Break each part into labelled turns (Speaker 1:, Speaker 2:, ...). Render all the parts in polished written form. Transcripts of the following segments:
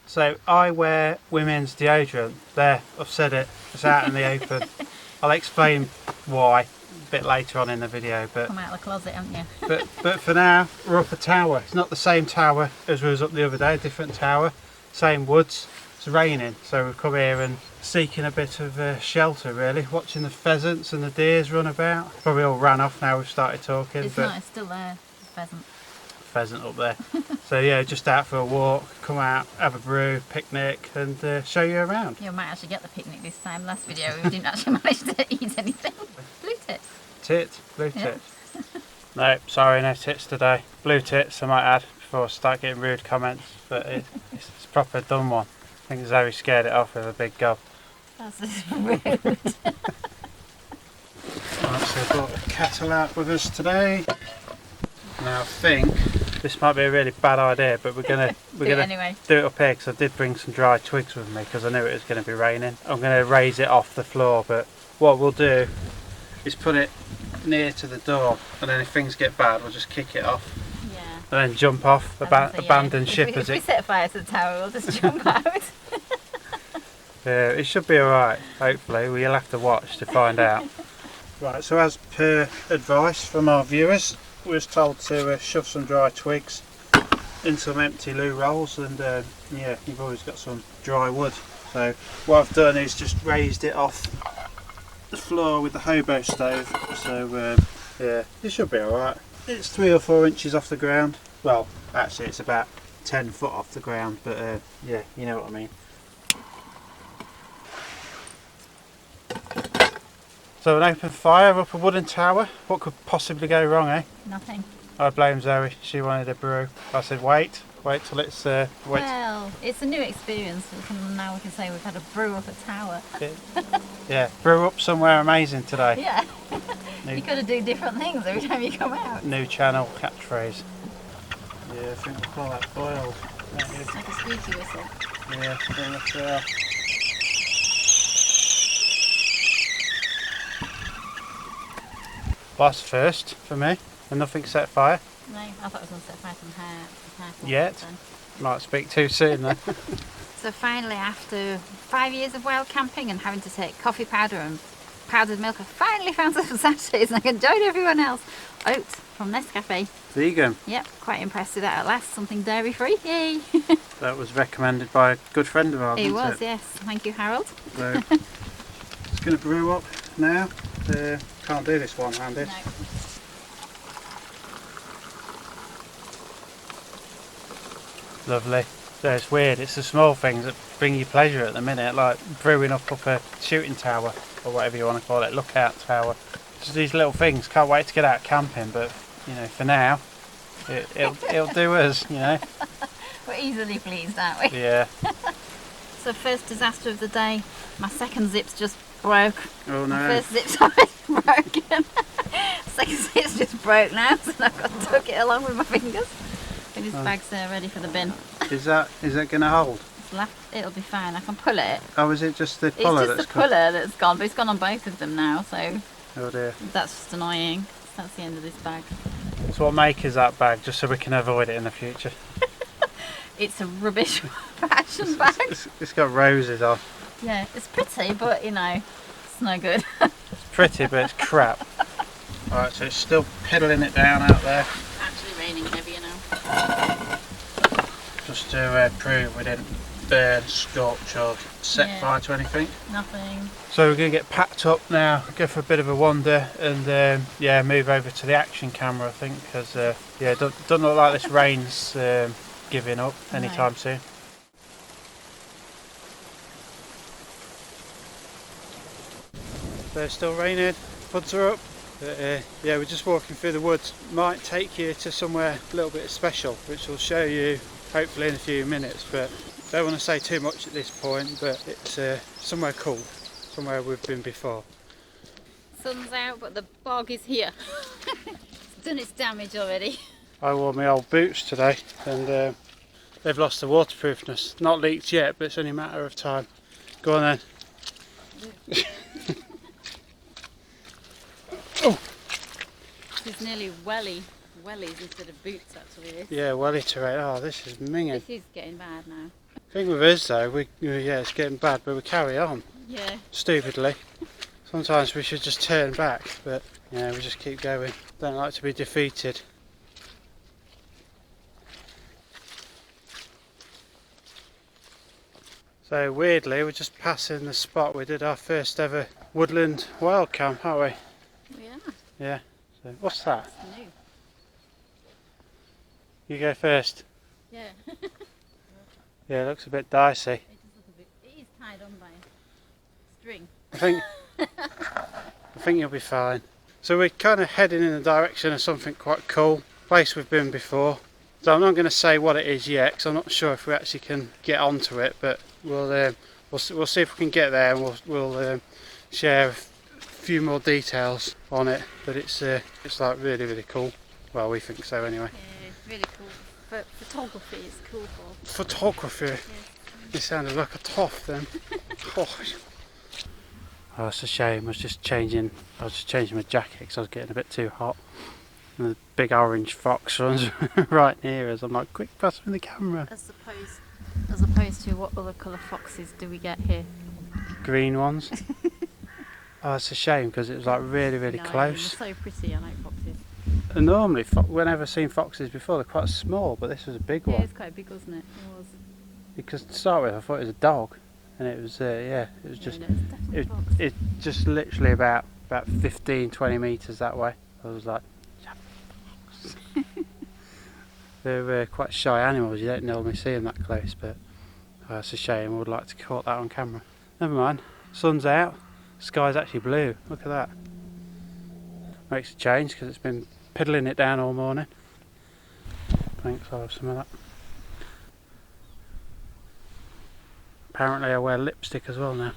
Speaker 1: So I wear women's deodorant. There, I've said it. It's out in the open. I'll explain why a bit later on in the video. But
Speaker 2: Come out of the closet, haven't you?
Speaker 1: but for now, we're up a tower. It's not the same tower as we was up the other day. Different tower, same woods. It's raining, so we've come here and seeking a bit of shelter. Really, watching the pheasants and the deers run about. Probably all ran off now. We've started talking.
Speaker 2: It's not. It's still there. Pheasant.
Speaker 1: Pheasant up there. So yeah, just out for a walk, come out, have a brew, picnic, and show you around.
Speaker 2: You might actually get the picnic this time. Last video we didn't actually manage to eat anything. Blue tits.
Speaker 1: Blue tits. No, sorry, no tits today. Blue tits, I might add, before I start getting rude comments, but it's a proper done one. I think Zoe scared it off with a big gob.
Speaker 2: That's just rude.
Speaker 1: Right, so we've got a kettle out with us today. Now I think this might be a really bad idea, but we're gonna do it up here because I did bring some dry twigs with me because I knew it was going to be raining. I'm going to raise it off the floor, but what we'll do is put it near to the door, and then if things get bad, we'll just kick it off. Yeah. And then jump off, abandon ship as
Speaker 2: it. If we set fire to the tower, we'll just jump out.
Speaker 1: Yeah, it should be alright. Hopefully, we'll have to watch to find out. Right, so as per advice from our viewers, we was told to shove some dry twigs in some empty loo rolls, and yeah, you've always got some dry wood. So what I've done is just raised it off the floor with the hobo stove. So yeah, it should be alright. It's 3 or 4 inches off the ground. Well, actually it's about 10 foot off the ground, but yeah, you know what I mean. So an open fire up a wooden tower. What could possibly go wrong, eh?
Speaker 2: Nothing.
Speaker 1: I blame Zoe. She wanted a brew. I said wait till it's wait.
Speaker 2: Well, it's a new experience. Now we can say we've had a brew up a tower.
Speaker 1: Yeah, brew up somewhere amazing today.
Speaker 2: Yeah. You got to do different things every time you come out.
Speaker 1: New channel catchphrase. Yeah, I think we'll call that boiled.
Speaker 2: It's like a squeaky whistle.
Speaker 1: Yeah, Boss first for me, and nothing set fire.
Speaker 2: No, I thought I was going to set fire to some hair.
Speaker 1: Yet? Might speak too soon then.
Speaker 2: So finally, after 5 years of wild camping and having to take coffee powder and powdered milk, I finally found some sachets and I can join everyone else. Oats from Nescafe.
Speaker 1: Vegan.
Speaker 2: Yep, quite impressed with that at last. Something dairy free. Yay!
Speaker 1: That was recommended by a good friend of ours.
Speaker 2: It was, yes. Thank you, Harold.
Speaker 1: So, it's going to brew up now. Can't do this one-handed.
Speaker 2: No.
Speaker 1: Lovely. So it's weird, it's the small things that bring you pleasure at the minute, like brewing up a shooting tower, or whatever you want to call it, lookout tower. Just these little things, can't wait to get out camping, but you know, for now, it'll do us, you know.
Speaker 2: We're easily pleased, aren't we?
Speaker 1: Yeah.
Speaker 2: So first disaster of the day, my second zip's just broke.
Speaker 1: Oh no.
Speaker 2: My first zip's already broken. Second zip's just broke now, so I've got to tuck it along with my fingers. And this bag's ready for the bin.
Speaker 1: Is that going to hold?
Speaker 2: It'll be fine. I can pull it.
Speaker 1: Oh, is it just the puller
Speaker 2: It's just the puller that's gone, but it's gone on both of them now, so
Speaker 1: oh dear.
Speaker 2: That's just annoying. That's the end of this bag.
Speaker 1: So what make is that bag, just so we can avoid it in the future?
Speaker 2: It's a rubbish fashion bag.
Speaker 1: It's got roses on.
Speaker 2: Yeah, it's pretty, but you know, it's no good.
Speaker 1: It's pretty, but it's crap. Alright, so it's still piddling it down out there.
Speaker 2: Actually raining heavier now.
Speaker 1: Just to prove we didn't burn, scorch or set fire to anything.
Speaker 2: Nothing.
Speaker 1: So we're going to get packed up now, go for a bit of a wander, and yeah, move over to the action camera I think, because yeah, it doesn't look like this rain's giving up anytime soon. So it's still raining, floods are up. But, yeah, we're just walking through the woods. Might take you to somewhere a little bit special, which we'll show you hopefully in a few minutes, but don't want to say too much at this point, but it's somewhere cool, somewhere we've been before.
Speaker 2: Sun's out, but the bog is here. It's done its damage already.
Speaker 1: I wore my old boots today, and they've lost the waterproofness. Not leaked yet, but it's only a matter of time. Go on then. Oh!
Speaker 2: It's nearly wellies instead of boots actually.
Speaker 1: Yeah, welly terrain. Oh, this is minging.
Speaker 2: This is getting bad now.
Speaker 1: Thing with us though, yeah, it's getting bad, but we carry on.
Speaker 2: Yeah.
Speaker 1: Stupidly. Sometimes we should just turn back, but yeah, we just keep going. Don't like to be defeated. So weirdly, we're just passing the spot we did our first ever Woodland wild camp, aren't we?
Speaker 2: Yeah.
Speaker 1: Yeah. So what's that?
Speaker 2: It's new.
Speaker 1: You go first.
Speaker 2: Yeah.
Speaker 1: Yeah, it looks a bit dicey.
Speaker 2: It does look a bit. It is tied on by string.
Speaker 1: I think you'll be fine. So we're kind of heading in the direction of something quite cool. Place we've been before. So I'm not going to say what it is yet, because I'm not sure if we actually can get onto it. But we'll see if we can get there, and we'll share a few more details on it. But it's like really cool. Well, we think so anyway.
Speaker 2: Yeah, it's really cool. For photography, it's cool for.
Speaker 1: Photography.
Speaker 2: Yeah.
Speaker 1: You sounded like a toff then. Oh, it's a shame. I was just changing my jacket because I was getting a bit too hot. And the big orange fox runs right near us. I'm like, quick, pass me the camera.
Speaker 2: As opposed to what other colour foxes do we get here?
Speaker 1: Green ones. Oh, it's a shame because it was like really
Speaker 2: No,
Speaker 1: close.
Speaker 2: they're so pretty. I like foxes.
Speaker 1: And normally, whenever I've seen foxes before, they're quite small, but this was a big
Speaker 2: Yeah,
Speaker 1: one.
Speaker 2: it's quite big, wasn't it? It was.
Speaker 1: Because to start with, I thought it was a dog, and it was it was just
Speaker 2: No, it's definitely a fox.
Speaker 1: it's just literally about 15-20 metres that way. I was like, they're quite shy animals. You don't normally see them that close, but it's a shame. I would like to caught that on camera. Never mind. Sun's out. Sky's actually blue. Look at that. Makes a change because it's been piddling it down all morning. Thanks, I'll have some of that. Apparently I wear lipstick as well now.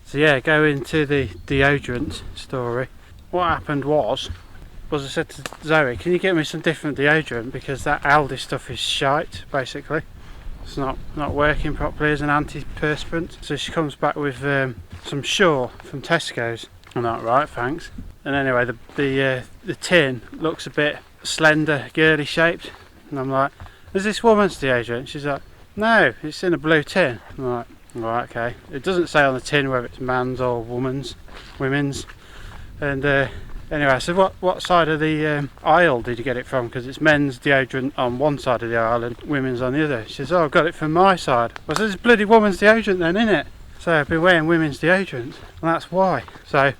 Speaker 1: So yeah, going to the deodorant story. What happened was I said to Zoe, can you get me some different deodorant, because that Aldi stuff is shite basically. It's not working properly as an antiperspirant. So she comes back with some Sure from Tesco's. I'm like, right, thanks. And anyway, the tin looks a bit slender, girly shaped, and I'm like, is this woman's deodorant? She's like, no, it's in a blue tin. I'm like, right, okay. It doesn't say on the tin whether it's man's or women's. And anyway, I said, what side of the aisle did you get it from? Because it's men's deodorant on one side of the aisle and women's on the other. She says, oh, I got it from my side. I said, it's bloody woman's deodorant then, innit? So I've been wearing women's deodorant, and that's why. So,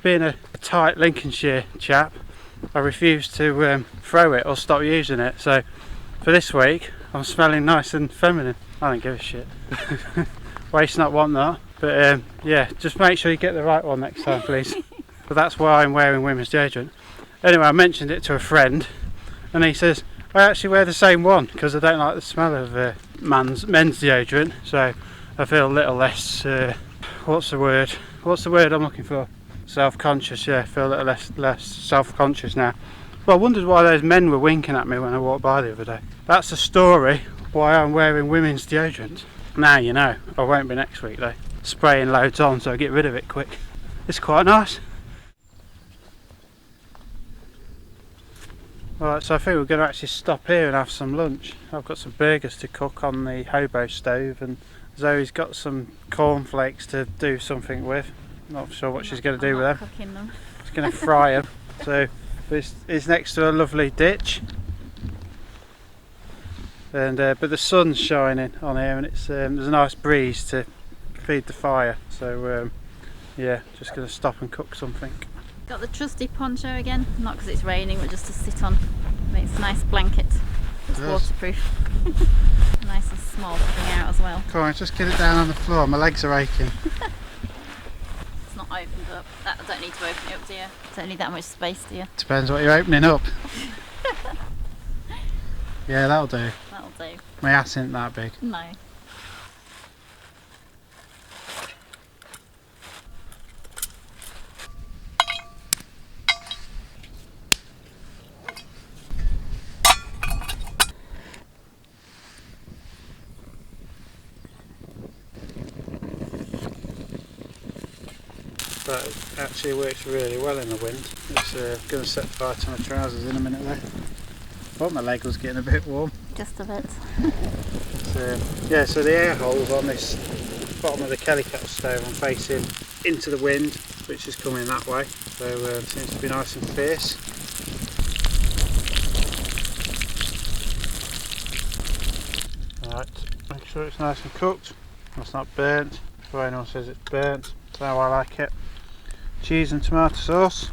Speaker 1: being a tight Lincolnshire chap, I refuse to throw it or stop using it. So for this week, I'm smelling nice and feminine. I don't give a shit. Waste not, want not. But yeah, just make sure you get the right one next time, please. But that's why I'm wearing women's deodorant. Anyway, I mentioned it to a friend, and he says, I actually wear the same one because I don't like the smell of men's deodorant. So I feel a little less, what's the word I'm looking for? Self-conscious, yeah, feel a little less self-conscious now. Well, I wondered why those men were winking at me when I walked by the other day. That's the story why I'm wearing women's deodorant. Now you know. I won't be next week though. Spraying loads on so I get rid of it quick. It's quite nice. Right, so I think we're going to actually stop here and have some lunch. I've got some burgers to cook on the hobo stove, and Zoe's got some cornflakes to do something with. Not sure what she's going to do with them.
Speaker 2: Cooking them.
Speaker 1: She's going to fry them. So it's next to a lovely ditch, and but the sun's shining on here, and it's there's a nice breeze to feed the fire. So yeah, just going to stop and cook something.
Speaker 2: Got the trusty poncho again, not because it's raining, but just to sit on. It's a nice blanket. It's waterproof. Nice and small looking out as well.
Speaker 1: Come on, just get it down on the floor. My legs are aching.
Speaker 2: It's not opened up. I don't need to open it up, do you? Don't need that much space, do you?
Speaker 1: Depends what you're opening up. Yeah, that'll do.
Speaker 2: That'll do.
Speaker 1: My ass isn't that big.
Speaker 2: No.
Speaker 1: That actually works really well in the wind. It's going to set fire to my trousers in a minute though. Thought my leg was getting a bit warm.
Speaker 2: Just a bit.
Speaker 1: Yeah, so the air holes on this bottom of the Kelly kettle stove I'm facing into the wind, which is coming that way, so it seems to be nice and fierce. Right, make sure it's nice and cooked, it's not burnt. Before anyone says it's burnt, that's how I like it. Cheese and tomato sauce,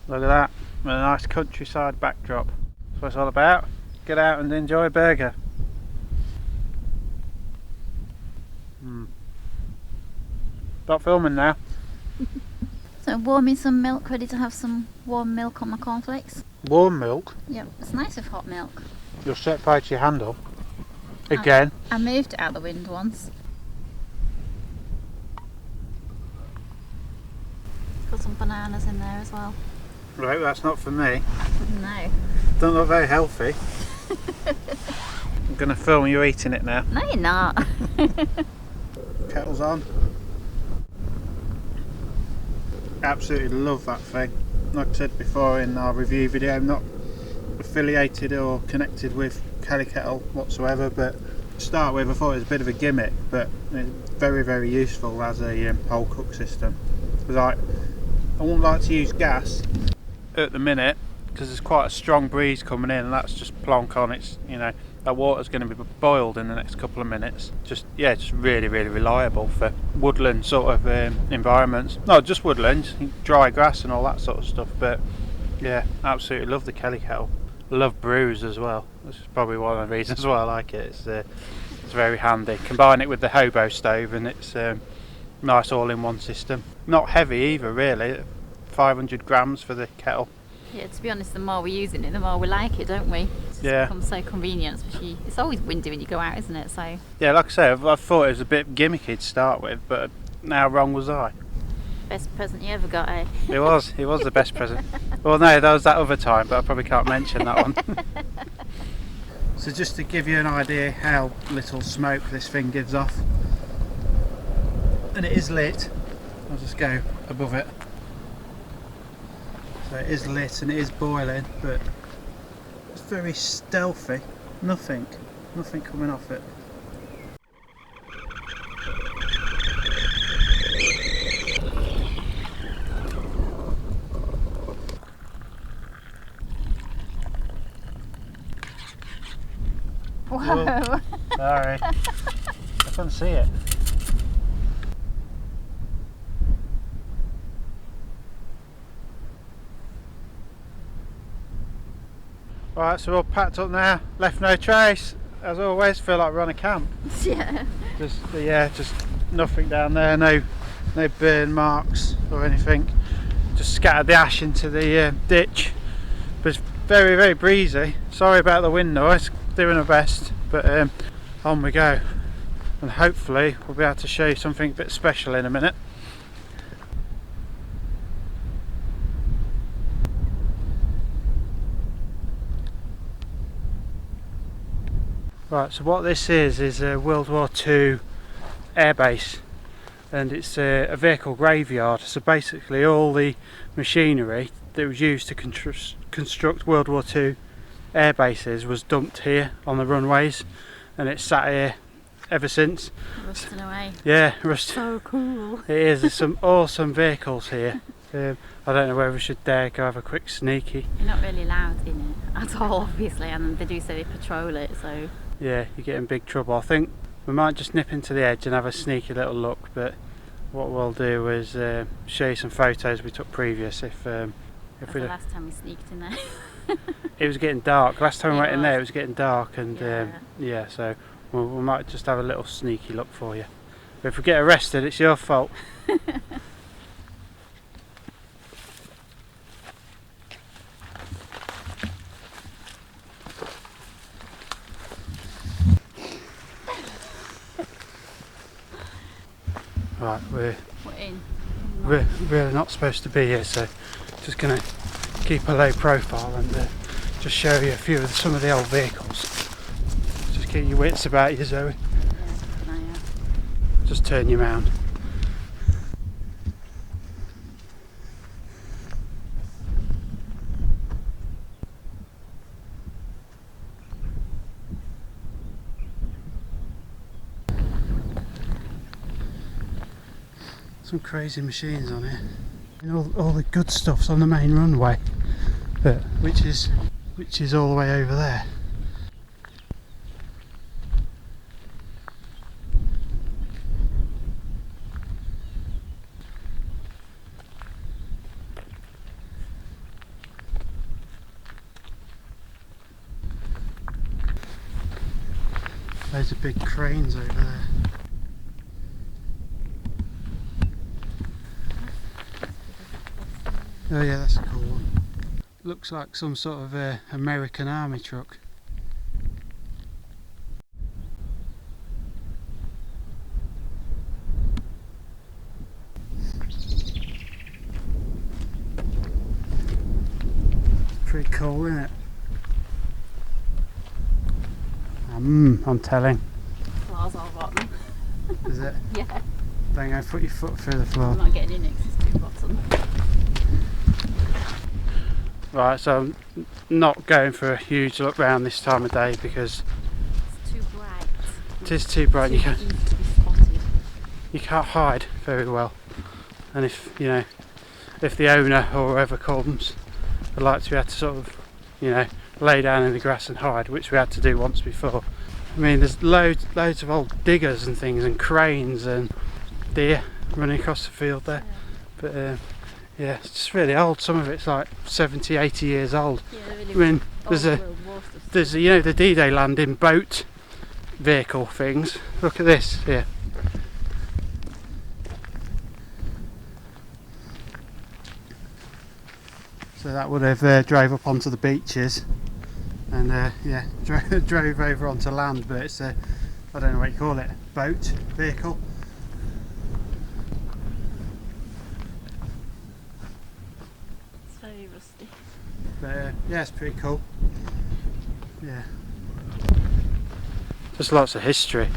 Speaker 1: look at that, with a nice countryside backdrop. That's what it's all about. Get out and enjoy a burger. Stop filming now.
Speaker 2: So warming some milk, ready to have some warm milk on my cornflakes.
Speaker 1: Warm milk?
Speaker 2: Yep, it's nice with hot milk.
Speaker 1: You'll set fire to your handle. Again.
Speaker 2: I moved it out the wind once. Got some bananas in there as well.
Speaker 1: Right, that's not for me.
Speaker 2: No.
Speaker 1: Don't look very healthy. I'm going to film you eating it now.
Speaker 2: No, you're not.
Speaker 1: Kettle's on. Absolutely love that thing. Like I said before in our review video, I'm not affiliated or connected with Kelly Kettle whatsoever, but to start with I thought it was a bit of a gimmick, but it's very, very useful as a whole cook system. Like, I wouldn't like to use gas at the minute because there's quite a strong breeze coming in, and that's just plonk on. It's, you know, that water's going to be boiled in the next couple of minutes. Just really, really reliable for woodland sort of environments. Not just woodlands, dry grass and all that sort of stuff, but yeah, absolutely love the Kelly Kettle. Love brews as well. This is probably one of the reasons why I like it. It's very handy. Combine it with the hobo stove and it's nice all-in-one system. Not heavy either, really. 500 grams for the kettle.
Speaker 2: Yeah, to be honest, the more we're using it, the more we like it, don't we? It's become so convenient, especially it's always windy when you go out, isn't it? So
Speaker 1: yeah, like I say, I thought it was a bit gimmicky to start with, but now wrong was I.
Speaker 2: best present you ever got, eh?
Speaker 1: It was the best present. Well, no, there was that other time, but I probably can't mention that one. So just to give you an idea how little smoke this thing gives off, and it is lit. I'll just go above it. So it is lit and it is boiling, but it's very stealthy. Nothing coming off it.
Speaker 2: Whoa!
Speaker 1: Oh, sorry, I couldn't see it. Right, so we're all packed up now, left no trace. As always, feel like we're on a camp.
Speaker 2: Yeah.
Speaker 1: Just nothing down there, no burn marks or anything. Just scattered the ash into the ditch. But it's very, very breezy. Sorry about the wind noise, doing our best, but on we go. And hopefully we'll be able to show you something a bit special in a minute. Right, so what this is a World War II airbase, and it's a vehicle graveyard. So basically all the machinery that was used to construct World War II air bases was dumped here on the runways, and it's sat here ever since.
Speaker 2: Rusting away.
Speaker 1: Yeah,
Speaker 2: So cool.
Speaker 1: It is. There's some awesome vehicles here. I don't know whether we should dare go have a quick sneaky.
Speaker 2: You're not really allowed in it at all, obviously, and they do say they patrol it, so...
Speaker 1: Yeah, you get in big trouble. I think we might just nip into the edge and have a sneaky little look, but what we'll do is show you some photos we took previous. If
Speaker 2: That's
Speaker 1: we
Speaker 2: the last time we sneaked in there.
Speaker 1: It was getting dark. Last time we went in there it was getting dark, and yeah, so we might just have a little sneaky look for you. But if we get arrested, it's your fault. Right, we're
Speaker 2: in.
Speaker 1: We're not supposed to be here, so just going to keep a low profile and just show you some of the old vehicles. Just keep your wits about you, Zoe.
Speaker 2: Yeah,
Speaker 1: just turn you round. Some crazy machines on here. And all the good stuff's on the main runway, but which is all the way over there. Loads of big cranes over there. Oh yeah, that's a cool one. Looks like some sort of American army truck. Pretty cool, isn't it? I'm telling.
Speaker 2: Floor's all rotten.
Speaker 1: Is it?
Speaker 2: Yeah.
Speaker 1: Don't go put your foot through the floor.
Speaker 2: I'm not getting in it 'cause it's too bottom.
Speaker 1: Right, so I'm not going for a huge look round this time of day because
Speaker 2: It's too bright.
Speaker 1: it is too bright.
Speaker 2: Too easy to be spotted.
Speaker 1: You can't hide very well, and if the owner or whoever comes, I'd like to be able to sort of lay down in the grass and hide, which we had to do once before. I mean, there's loads of old diggers and things and cranes and deer running across the field there, but yeah, it's just really old. Some of it's like 70, 80 years old.
Speaker 2: Yeah, really
Speaker 1: I mean, there's the D-Day landing boat vehicle things. Look at this here. So that would have drove up onto the beaches and yeah, drove over onto land, but it's I don't know what you call it, boat vehicle.
Speaker 2: It's very rusty.
Speaker 1: But yeah, it's pretty cool. Yeah, just lots of history.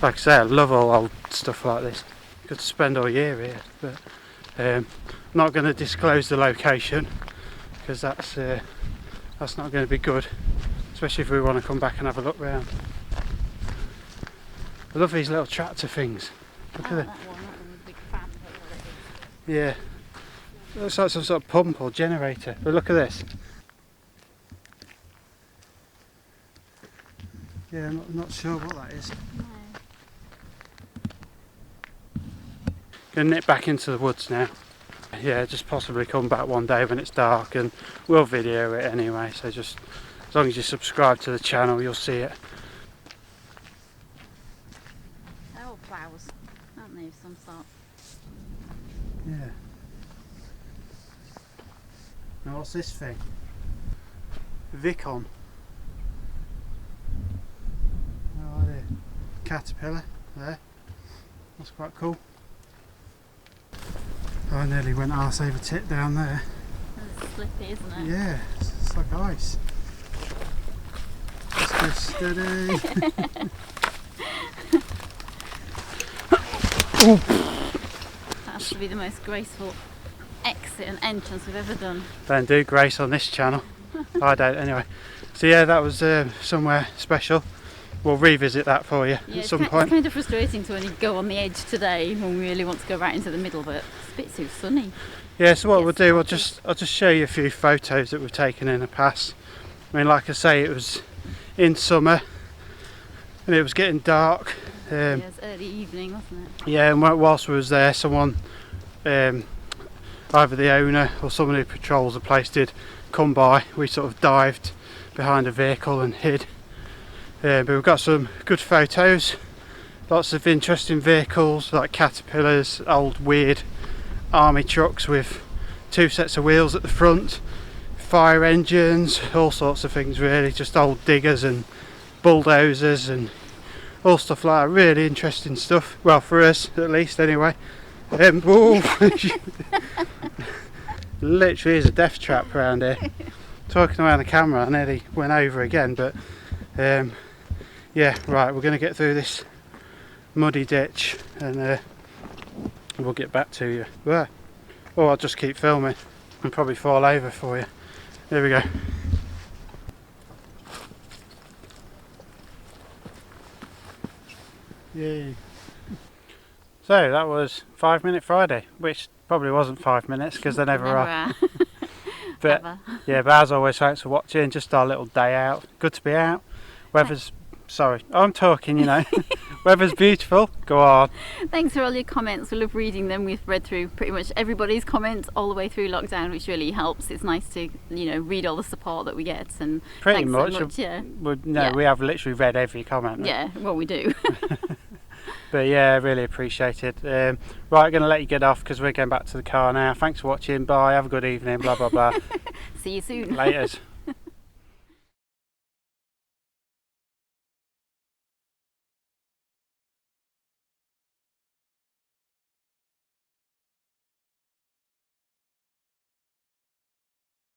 Speaker 1: Like I say, I love all old stuff like this. Could spend all year here, but not going to disclose the location because that's not going to be good, especially if we want to come back and have a look round. I love these little tractor things. Look at it.
Speaker 2: That one with a big fan.
Speaker 1: Yeah, looks like some sort of pump or generator. But look at this. Yeah, I'm not sure what that is.
Speaker 2: No.
Speaker 1: Gonna nip back into the woods now. Yeah, just possibly come back one day when it's dark and we'll video it anyway, so just as long as you subscribe to the channel you'll see it.
Speaker 2: They're all ploughs, aren't they, of some sort?
Speaker 1: Yeah. Now what's this thing? Vicon. Oh, there. Caterpillar there. That's quite cool. Oh, I nearly went arse over tit down there.
Speaker 2: It's slippy, isn't it?
Speaker 1: Yeah, it's like ice. Just go steady.
Speaker 2: That has to be the most graceful exit and entrance we've ever done.
Speaker 1: Don't do grace on this channel. I don't anyway. So yeah, that was somewhere special. We'll revisit that for you
Speaker 2: Yeah,
Speaker 1: at some point.
Speaker 2: It's kind of frustrating to only go on the edge today when we really want to go right into the middle, but it's a bit too sunny.
Speaker 1: Yeah, so what
Speaker 2: Yes,
Speaker 1: we'll do, I'll just show you a few photos that we've taken in the past. I mean, like I say, it was in summer and it was getting dark.
Speaker 2: Yeah, it was early evening, wasn't it?
Speaker 1: Yeah, and whilst we was there, someone, either the owner or someone who patrols the place did come by. We sort of dived behind a vehicle and hid. But we've got some good photos, lots of interesting vehicles like caterpillars, old weird army trucks with two sets of wheels at the front, fire engines, all sorts of things really, just old diggers and bulldozers and all stuff like that. Really interesting stuff, well for us at least anyway. Literally is a death trap around here. Talking around the camera I nearly went over again, but yeah, right, we're going to get through this muddy ditch and we'll get back to you. Or I'll just keep filming and probably fall over for you. Here we go. Yay. So that was 5 Minute Friday, which probably wasn't 5 minutes because they never are. But
Speaker 2: Ever.
Speaker 1: yeah, but as always, thanks for watching. Just our little day out. Good to be out. Weather's sorry, I'm talking, you know. Weather's beautiful. Go on.
Speaker 2: Thanks for all your comments. We love reading them. We've read through pretty much everybody's comments all the way through lockdown, which really helps. It's nice to, you know, read all the support that we get. And
Speaker 1: Pretty
Speaker 2: thanks
Speaker 1: much.
Speaker 2: So much. Yeah.
Speaker 1: We have literally read every comment.
Speaker 2: Yeah, well, we do.
Speaker 1: But yeah, really appreciate it. Right, I'm going to let you get off because we're going back to the car now. Thanks for watching. Bye. Have a good evening. Blah, blah, blah.
Speaker 2: See you soon.
Speaker 1: Laters.